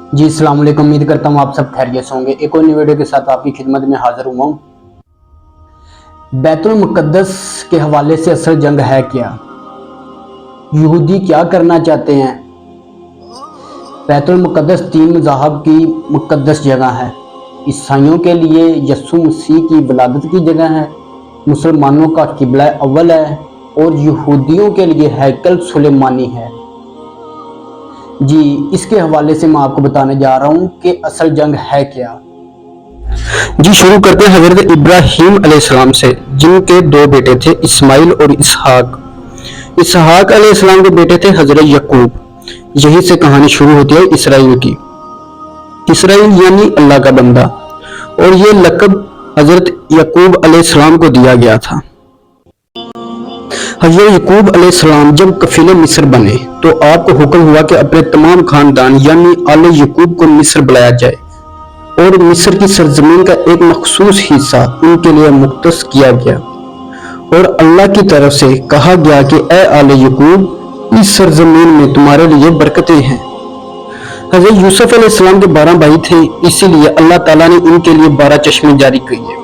जी अस्सलाम वालेकुम। उम्मीद करता हूँ आप सब खैरियत से होंगे। एक और नई वीडियो के साथ आपकी खिदमत में हाजिर हुआ हूँ। बैतुल मुक़द्दस के हवाले से असल जंग है क्या? यहूदी क्या करना चाहते हैं? बैतुल मुक़द्दस तीन मज़ाहब की मुक़द्दस जगह है। ईसाइयों के लिए यस्सु मसीह की विलादत की जगह है, मुसलमानों का किबला अव्वल है और यहूदियों के लिए हैकल सुलेमानी है। जी इसके हवाले से मैं आपको बताने जा रहा हूँ कि असल जंग है क्या। जी शुरू करते हैं हज़रत इब्राहीम अलैहिस्सलाम से, जिनके दो बेटे थे, इस्माइल और इसहाक। इसहाक अलैहिस्सलाम के बेटे थे हज़रत यकूब। यहीं से कहानी शुरू होती है इसराइल की। इसराइल यानी अल्लाह का बंदा, और ये लक़ब हज़रत यकूब अलैहिस्सलाम को दिया गया था। हज़रत यकूब अलैहिस्सलाम जब कफीले मिस्र बने तो आपको हुक्म हुआ कि अपने तमाम खानदान यानी आले यकूब को मिस्र बुलाया जाए और मिस्र की सरजमीन का एक मखसूस हिस्सा उनके लिए मुख्तस किया गया, और अल्लाह की तरफ से कहा गया कि ए आले यकूब, इस सरजमीन में तुम्हारे लिए बरकतें हैं। हज़रत यूसुफ अलैहिस्सलाम के 12 भाई थे, इसीलिए अल्लाह ताला ने उनके लिए 12 चश्मे जारी किए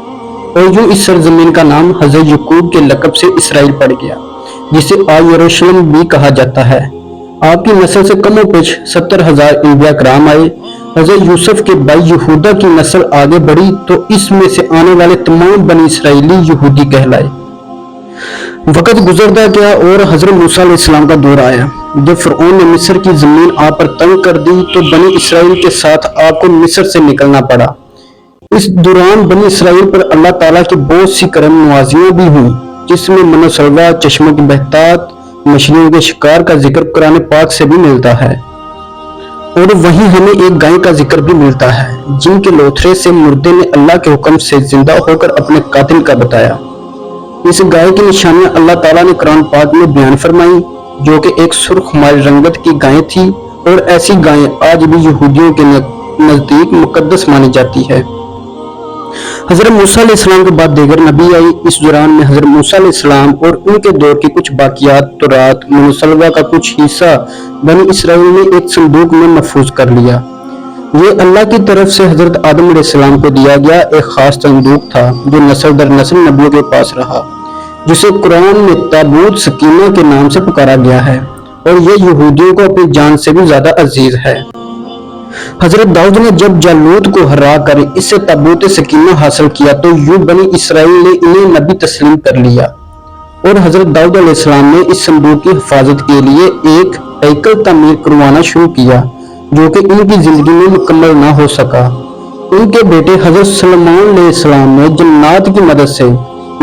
और यूं इस सरजमीन का नाम हज़रत यकूब के लक़ब से इसराइल पड़ गया, जिसे आज यरूशलेम भी कहा जाता है। आपकी नस्ल से कमोपेश 70,000 अंबिया कराम आए। हज़रत यूसुफ के भाई यहूदा की नस्ल आगे बढ़ी तो इसमें से आने वाले तमाम बनी इसराइली यहूदी कहलाए। वक़्त गुजरता गया और हज़रत मूसा अलैहिस्सलाम का दौर आया। जब फ़िरऔन ने मिस्र की ज़मीन आप पर तंग कर दी तो बनी इसराइल के साथ आपको मिस्र से निकलना पड़ा। इस दौरान बनी इसराइल पर अल्लाह ताला की बहुत सी करम नवाजियाँ भी हुई, जिसमें मनो सलवा, चश्मों की बहतात, मछलियों के शिकार का जिक्र कुरान पाक से भी मिलता है। और वहीं हमें एक गाय का जिक्र भी मिलता है, जिनके लोथरे से मुर्दे ने अल्लाह के हुक्म से जिंदा होकर अपने कातिल का बताया। इस गाय की निशानियां अल्लाह ताला ने कुरान पाक में बयान फरमाई, जो कि एक सुर्ख माल रंगत की गाय थी, और ऐसी गायें आज भी यहूदियों के नजदीक मुकद्दस मानी जाती है। हज़रत मूसा अलैहिस्सलाम के बाद दीगर नबी आई। इस दौरान में हज़रत मूसा अलैहिस्सलाम और उनके दौर की कुछ बाकियात तौरात मुसलवा का कुछ हिस्सा बनी इसराइल ने एक संदूक में महफूज कर लिया। ये अल्लाह की तरफ से हज़रत आदम अलैहिस्सलाम को दिया गया एक खास संदूक था, जो नस्ल दर नस्ल नबियों के पास रहा, जिसे कुरान में ताबूत सकीना के नाम से पुकारा गया है, और ये यहूदियों को अपनी जान से भी ज्यादा अजीज है। हज़रत दाऊद ने जब जालूत को हरा कर इससे ताबूत सकीना हासिल किया तो यूं बनी इसराइल ने इन्हें नबी तस्लीम कर लिया, और हज़रत दाऊद अलैहिस्सलाम ने इस संदूक की हिफाजत के लिए एक हैकल तामीर करवाना शुरू किया, जो कि इनकी जिंदगी में मुकम्मल ना हो सका। उनके बेटे हज़रत सुलेमान अलैहिस्सलाम ने जन्नात की मदद से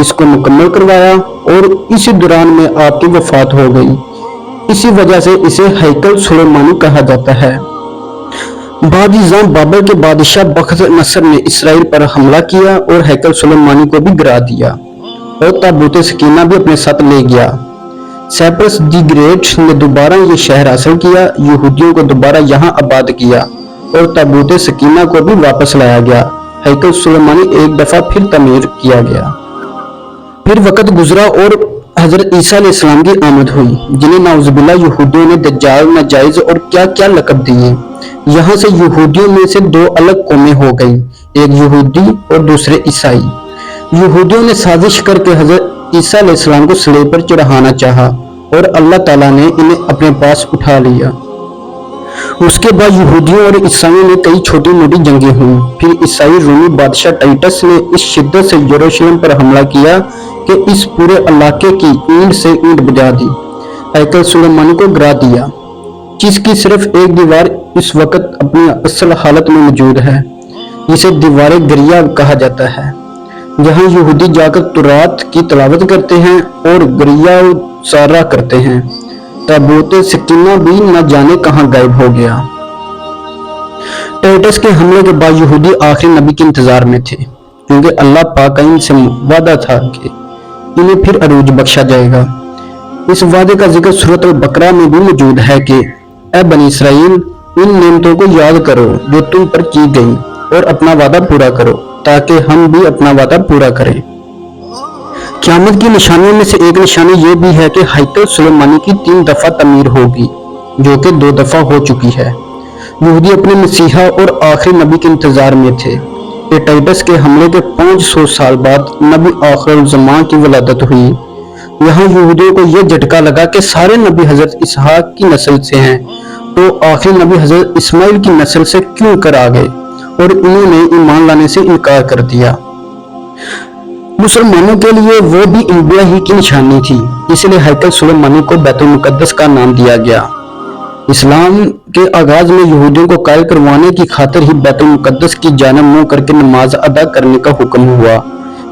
इसको मुकम्मल करवाया, और इसी दौरान में आपकी वफात हो गई। इसी वजह से इसे हैकल सुलेमानी कहा जाता है। बादिज़ां बाबर के बादशाह बख्त नसर ने इसराइल पर हमला किया और हैकल सुलेमानी को भी गिरा दिया, और ताबूत सकीना भी अपने साथ ले गया। साइप्रस दी ग्रेट ने दोबारा ये शहर हासिल किया, यहूदियों को दोबारा यहाँ आबाद किया, और ताबूत सकीना को भी वापस लाया गया। हैकल सुलेमानी एक दफा फिर तमीर किया गया। फिर वक़्त गुजरा और हज़रत ईसा अलैहिस्सलाम की आमद हुई, जिन्हें नाउज़ुबिल्लाह यहूदियों ने दज्जाल, नाजायज और क्या क्या लक़ब दिए। यहाँ से यहूदियों में से दो अलग कौमें हो गई, एक यहूदी और दूसरे ईसाई। यहूदियों ने साजिश करके हज़रत ईसा अलैहिस्सलाम को सलीब पर चढ़ाना चाहा, और अल्लाह ताला ने इन्हें अपने पास उठा लिया। उसके बाद यहूदियों और ईसाइयों में कई छोटी मोटी जंगें हुई। फिर ईसाई रोमी बादशाह टाइटस ने इस शिद्दत से यरूशलेम पर हमला किया कि इस पूरे इलाके की ईंट से ईंट बजा दी, हैकल सुलेमानी को गिरा दिया, जिसकी सिर्फ एक दीवार इस वक्त अपनी असल हालत में मौजूद है, जिसे दीवार गरिया कहा जाता है, जहां यहूदी जाकर तुरात की तिलावत करते हैं और गरिया सारा करते हैं। ताबूत सकीना भी न जाने कहां गायब हो गया। टाइटस के हमले के बाद यहूदी आखिरी नबी के इंतजार में थे, क्योंकि अल्लाह पाक का इनसे वादा था कि इन्हें फिर अरूज बख्शा जाएगा। इस वादे का जिक्र सूरत अल-बकरा में भी मौजूद है कि ए बनी इसराइल, इन नेमतों को याद करो जो तुम पर की गई, और अपना वादा पूरा करो, ताकि हम भी अपना वादा पूरा करें। क़यामत की निशानियों में से एक निशानी ये भी है कि हैकल सुलेमानी की 3 दफा तमीर होगी, जो कि 2 दफा हो चुकी है। यहूदी अपने मसीहा और आखिरी नबी के इंतजार में थे। टाइटस के हमले के 500 साल बाद नबी आखिर ज़मान की वलादत हुई। यहाँ यहूदियों को यह झटका लगा कि सारे नबी हजरत इसहाक की नस्ल से हैं, तो आखिरी नबी हजरत इस्माइल की नस्ल से क्यों कर आ गए, और इन्होंने ईमान लाने से इनकार कर दिया। मुसलमानों के लिए वो भी इंबिया ही की निशानी थी, इसलिए हैकल सुलेमानी को बैतुल मुकद्दस का नाम दिया गया। इस्लाम के आगाज में यहूदियों को कायल करवाने की खातिर ही बैतुल मुकद्दस की जानब मुंह करके नमाज अदा करने का हुक्म हुआ,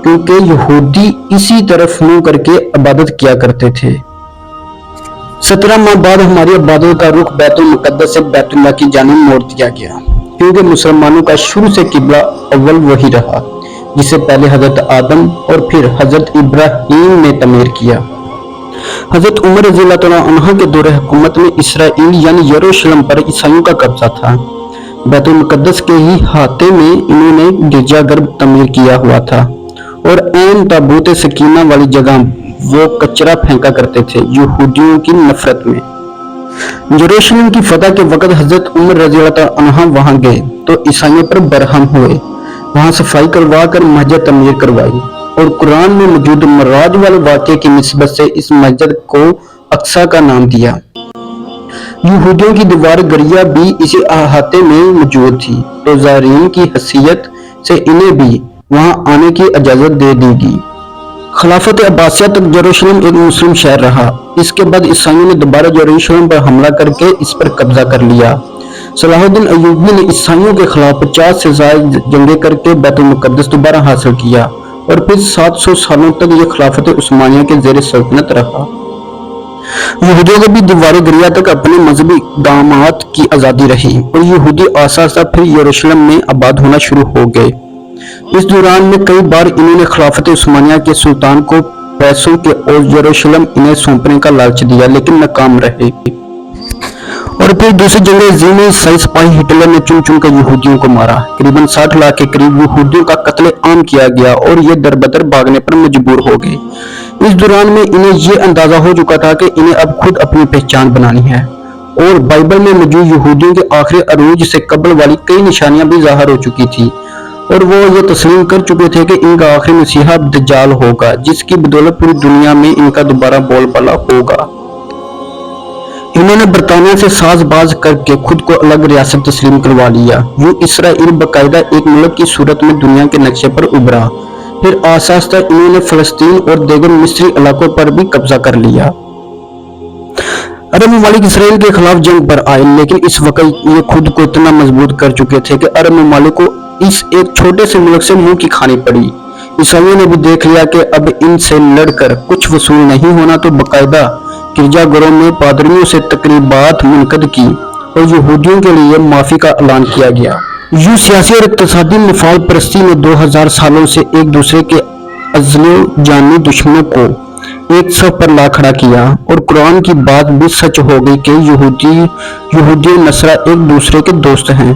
क्योंकि यहूदी इसी तरफ मुंह करके इबादत किया करते थे। 17 माह बाद हमारी इबादत का रुख बैतुल मुकद्दस से बैतुल्लाह की जानब मोड़ दिया गया, क्योंकि मुसलमानों का शुरू से किबला अव्वल वही रहा, जिसे पहले हजरत आदम और फिर हजरत इब्राहीम ने तमीर किया। हजरत उमर रज़ियल्लाहु तआला अन्हा के दौरे हुकूमत में इसराइल यानी यरूशलेम पर ईसाइयों का कब्जा था। बैतुल मुकद्दस के ही हाथे में इन्होंने गिरजाघर तमीर किया हुआ था, और ऐन ताबूत सकीना वाली जगह वो कचरा फेंका करते थे यहूदियों की नफरत में। यरूशलेम की फतह के वक्त हजरत उमर रज़ियल्लाहु तआला अन्हा वहां गए तो ईसाइयों पर बरहम हुए। वहां सफाई करवा कर मस्जिद तमीर करवाई, और कुरान में मौजूद मराज वाले वाक़े की निस्बत से इस मस्जिद को अक्सा का नाम दिया। यहूदियों की दीवार गरिया भी इसी अहाते में मौजूद थी, तो ज़ायरीन की हैसियत से इन्हें भी वहां आने की इजाजत दे दी गई। खिलाफत अब्बासिया तक यरूशलेम एक मुस्लिम शहर रहा। इसके बाद ईसाइयों ने दोबारा यरूशलेम पर हमला करके इस पर कब्जा कर लिया। सलाहुद्दीन अय्यूबी ने ईसाइयों के खिलाफ 50 से ज्यादा जंगें करके बैतुल मुकद्दस दोबारा हासिल किया, और फिर 700 सालों तक यह खिलाफत उस्मानिया के ज़ेर सल्तनत रहा। यहूदियों को भी दीवार गरिया तक अपने मजहबी दामात की आज़ादी रही, और यहूदी आसा फिर यरूशलेम में आबाद होना शुरू हो गए। इस दौरान में कई बार इन्होंने खिलाफत उस्मानिया के सुल्तान को पैसों के और यरूशलेम इन्हें सौंपने का लालच दिया, लेकिन नाकाम रहे। और फिर दूसरी जंग अज़ीम में ईसाई सिपाही हिटलर ने चुन चुन कर यहूदियों को मारा। करीबन 60 लाख के करीब यहूदियों का कत्ले आम किया गया, और ये दरबदर भागने पर मजबूर हो गए। इस दौरान में इन्हें ये अंदाजा हो चुका था कि इन्हें अब खुद अपनी पहचान बनानी है, और बाइबल में मौजूद यहूदियों के आखिरी अरूज से कबल वाली कई निशानियां भी ज़ाहिर हो चुकी थी, और वो ये तस्लीम कर चुके थे कि इनका आखिरी मसीहा दज्जाल होगा, जिसकी बदौलत पूरी दुनिया में इनका दोबारा बोलबाला होगा। इन्होंने बरतानिया से साजबाज करके खुद को अलग रियासत तस्लीम करवा लिया। यूं इसराइल बाकायदा एक मुल्क की सूरत में दुनिया के नक्शे पर उभरा। फिर आसास्ता इन्होंने फलस्तीन और दीगर मिस्री इलाकों पर भी कब्जा कर लिया। अरब ममालिक इसराइल के खिलाफ जंग पर आए, लेकिन इस वक्त ये खुद को इतना मजबूत कर चुके थे कि अरब ममालिक को इस एक छोटे से मुल्क से मुंह की खानी पड़ी। ईसाइयों ने भी देख लिया कि अब इनसे लड़कर कुछ वसूल नहीं होना, तो बाकायदा गिरजाघरों में पादरियों से तकरीबात मुनक़द की, और यहूदियों के लिए माफी का ऐलान किया गया। यूं सियासी और इक़्तिसादी मफाद परस्ती ने 2000 सालों से एक दूसरे के अज़ली जानी दुश्मनों को एक सफ पर ला खड़ा किया, और कुरान की बात भी सच हो गई कि यहूदी और नसरा एक दूसरे के दोस्त हैं।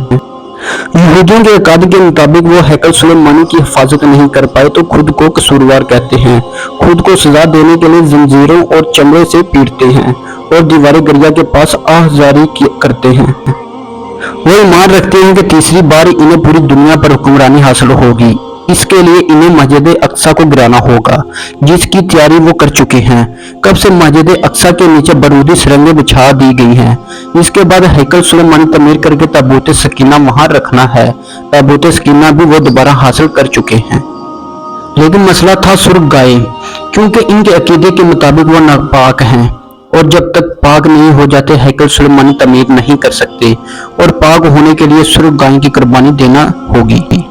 यहूदियों के अकाद के मुताबिक वो हैकल सुलेमानी की हिफाजत नहीं कर पाए तो खुद को कसूरवार कहते हैं, खुद को सजा देने के लिए जंजीरों और चमड़े से पीटते हैं, और दीवार गरिया के पास आहजारी करते हैं। वो ईमान रखते हैं कि तीसरी बार इन्हें पूरी दुनिया पर हुक्मरानी हासिल होगी। इसके लिए इन्हें मस्जिद अक्सा को गिराना होगा, जिसकी तैयारी वो कर चुके हैं। कब से मस्जिद अक्सा के नीचे बारूदी सुरंगें बिछा दी गई हैं। इसके बाद हैकल सुलेमानी तमीर करके ताबूत सकीना वहां रखना है। ताबूत सकीना भी वो दोबारा हासिल कर चुके हैं, लेकिन मसला था सुर्ख गाय, क्योंकि इनके अकीदे के मुताबिक वो नापाक हैं, और जब तक पाक नहीं हो जाते हैकल सुलेमानी तमीर नहीं कर सकते, और पाक होने के लिए सुर्ख गाय की कुर्बानी देना होगी।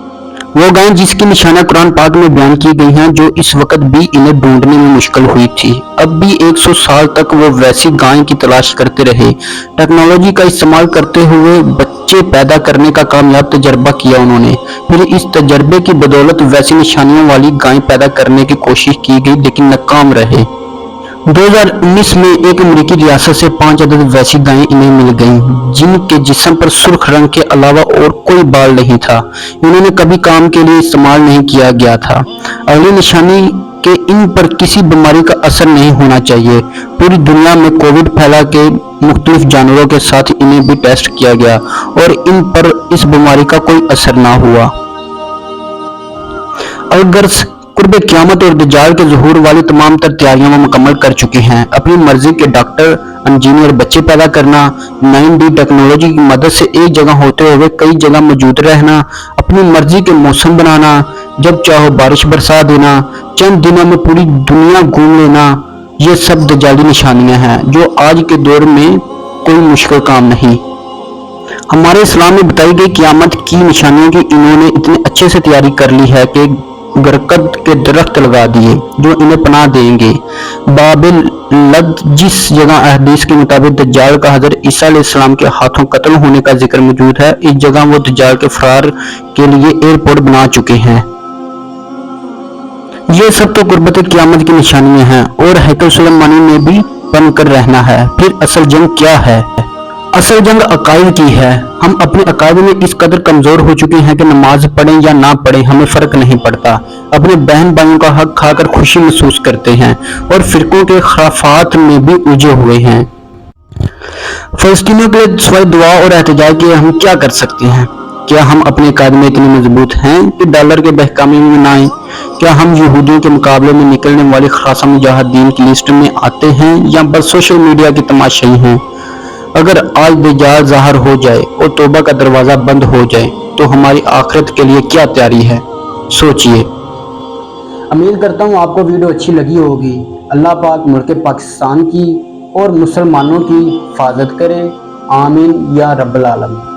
वो गाय जिसकी निशाना कुरान पाक में बयान की गई हैं, जो इस वक्त भी इन्हें ढूंढने में मुश्किल हुई थी। अब भी 100 साल तक वो वैसी गाय की तलाश करते रहे। टेक्नोलॉजी का इस्तेमाल करते हुए बच्चे पैदा करने का कामयाब तजर्बा किया उन्होंने। फिर इस तजर्बे की बदौलत वैसी निशानियों वाली गाय पैदा करने की कोशिश की गई, लेकिन नाकाम रहे। 2019 में एक अमेरिकी रियासत से 5 अदद वैसी गायें इन्हें मिल गईं, जिनके जिस्म पर सुर्ख रंग के अलावा और कोई बाल नहीं था। इन्होंने कभी काम के लिए इस्तेमाल नहीं किया गया था। अगली निशानी कि इन पर किसी बीमारी का असर नहीं होना चाहिए। पूरी दुनिया में कोविड फैला के मुख्तलिफ जानवरों के साथ इन्हें भी टेस्ट किया गया और इन पर इस बीमारी का कोई असर ना हुआ। अगर कुर्ब क़यामत और दज्जाल के ज़ुहूर वाली तमाम तर तैयारियां वो मुकम्मल कर चुके हैं। अपनी मर्जी के डॉक्टर, इंजीनियर बच्चे पैदा करना, 9D टेक्नोलॉजी की मदद से एक जगह होते हुए कई जगह मौजूद रहना, अपनी मर्जी के मौसम बनाना, जब चाहो बारिश बरसा देना, चंद दिनों में पूरी दुनिया घूम लेना, ये सब दज्जाली निशानियां हैं जो आज के दौर में कोई मुश्किल काम नहीं। हमारे इस्लाम में बताई गई क़यामत की निशानियों की इन्होंने इतने अच्छे से तैयारी कर ली है कि बरकत के दरख्त लगा दिए जो इन्हें पनाह देंगे। बाबिल लद जिस जगह अहदीस के मुताबिक दज्जाल का हज़रत ईसा अलैहिस्सलाम के हाथों कत्ल होने का जिक्र मौजूद है, इस जगह वो दज्जाल के फरार के लिए एयरपोर्ट बना चुके हैं। ये सब तो कुर्बत क़यामत की निशानियां हैं और हैकल सुलेमानी में भी बनकर रहना है। फिर असल जंग क्या है? असल जंग अकायद की है। हम अपने अकायद में इस कदर कमजोर हो चुके हैं कि नमाज पढ़ें या ना पढ़ें हमें फर्क नहीं पड़ता। अपने बहन भाइयों का हक खाकर खुशी महसूस करते हैं और फिरकों के खराफात में भी उलझे हुए हैं। फलस्तीनियों के लिए सिवाय दुआ और एहतजाज के हम क्या कर सकते हैं? क्या हम अपने अकायद में इतने मजबूत हैं कि डॉलर के बहकामे में ना आए? क्या हम यहूदियों के मुकाबले में निकलने वाले खासा मुजाहिदीन की लिस्ट में आते हैं या बस सोशल मीडिया के तमाशाई हैं? अगर आज दज्जाल ज़ाहिर हो जाए और तौबा का दरवाज़ा बंद हो जाए तो हमारी आखिरत के लिए क्या तैयारी है? सोचिए। उम्मीद करता हूँ आपको वीडियो अच्छी लगी होगी। अल्लाह पाक मुल्क पाकिस्तान की और मुसलमानों की हिफाजत करे। आमीन या रब्बल आलमीन।